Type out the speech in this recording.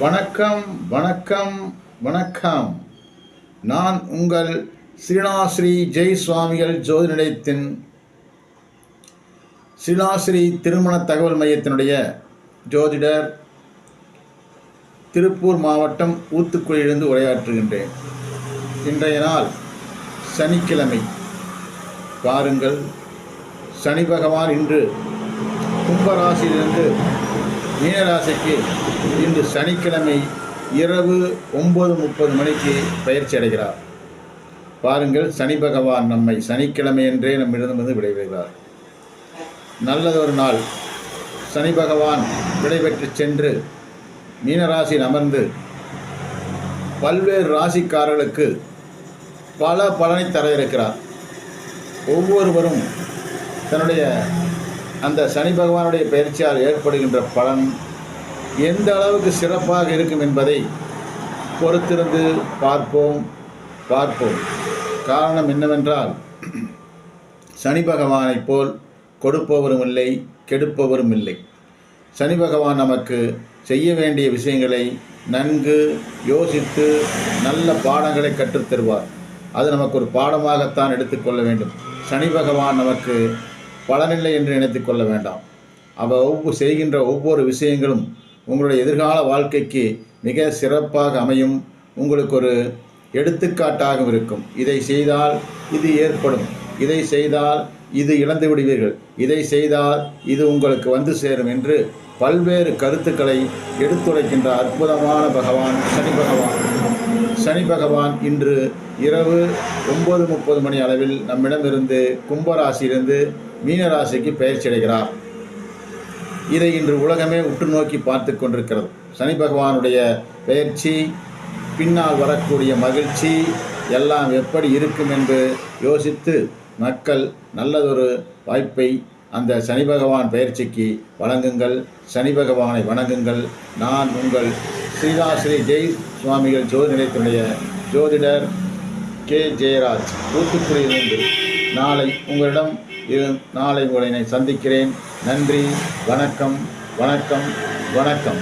வணக்கம் வணக்கம் வணக்கம். நான் உங்கள் ஸ்ரீ ஜெய் சுவாமிகள் ஜோதி நிலையத்தின் ஸ்ரீ திருமண தகவல் மையத்தினுடைய ஜோதிடர், திருப்பூர் மாவட்டம் ஊத்துக்குளியிலிருந்து உரையாற்றுகின்றேன். இன்றைய நாள் சனிக்கிழமை. பாருங்கள், சனி பகவான் இன்று கும்பராசியிலிருந்து மீனராசிக்கு இன்று சனிக்கிழமை இரவு 9:30 மணிக்கு பயிற்சி அடைகிறார். பாருங்கள், சனி பகவான் நம்மை சனிக்கிழமை என்றே நம்மிடமிருந்து விடைபெறுகிறார். நல்லதொரு நாள். சனி பகவான் விடைபெற்று சென்று மீனராசியில் அமர்ந்து பல்வேறு ராசிக்காரர்களுக்கு பல பலனை தர இருக்கிறார். ஒவ்வொருவரும் தன்னுடைய அந்த சனி பகவானுடைய பயிற்சியால் ஏற்படுகின்ற பலன் எந்த அளவுக்கு சிறப்பாக இருக்கும் என்பதை பொறுத்திருந்து பார்ப்போம். காரணம் என்னவென்றால், சனி பகவானைப் போல் கொடுப்பவரும் இல்லை, கெடுப்பவரும் இல்லை. சனி பகவான் நமக்கு செய்ய வேண்டிய விஷயங்களை நன்கு யோசித்து நல்ல பாடங்களை கற்றுத்தருவார். அது நமக்கு ஒரு பாடமாகத்தான் எடுத்துக்கொள்ள வேண்டும். சனி பகவான் நமக்கு பலனில்லை என்று நினைத்துக் கொள்ள வேண்டாம். அவர் செய்கின்ற ஒவ்வொரு விஷயங்களும் உங்களுடைய எதிர்கால வாழ்க்கைக்கு மிக சிறப்பாக அமையும். உங்களுக்கு ஒரு எடுத்துக்காட்டாக இருக்கும். இதை செய்தால் இது ஏற்படும், இதை செய்தால் இது இழந்து விடுவீர்கள், இதை செய்தால் இது உங்களுக்கு வந்து சேரும் என்று பல்வேறு கருத்துக்களை எடுத்துரைக்கின்ற அற்புதமான பகவான் சனி பகவான். சனி பகவான் இன்று இரவு 9:30 மணி அளவில் நம்மிடமிருந்து கும்பராசியிலிருந்து மீனராசிக்கு பயிற்சி அடைகிறார். இதை இன்று உலகமே உற்று நோக்கி பார்த்து கொண்டிருக்கிறது. சனி பகவானுடைய பயிற்சி பின்னால் வரக்கூடிய மகிழ்ச்சி எல்லாம் எப்படி இருக்கும் என்று யோசித்து மக்கள் நல்லதொரு வாய்ப்பை அந்த சனி பகவான் பயிற்சிக்கு வழங்குங்கள். சனி பகவானை வணங்குங்கள். நான் உங்கள் ஸ்ரீ ஜெய் சுவாமிகள் ஜோதி நிலையத்தினுடைய ஜோதிடர் கே ஜெயராஜ், ஊத்துக்குளியிலிருந்து. நாளை உங்களை சந்திக்கிறேன். நன்றி. வணக்கம் வணக்கம் வணக்கம்.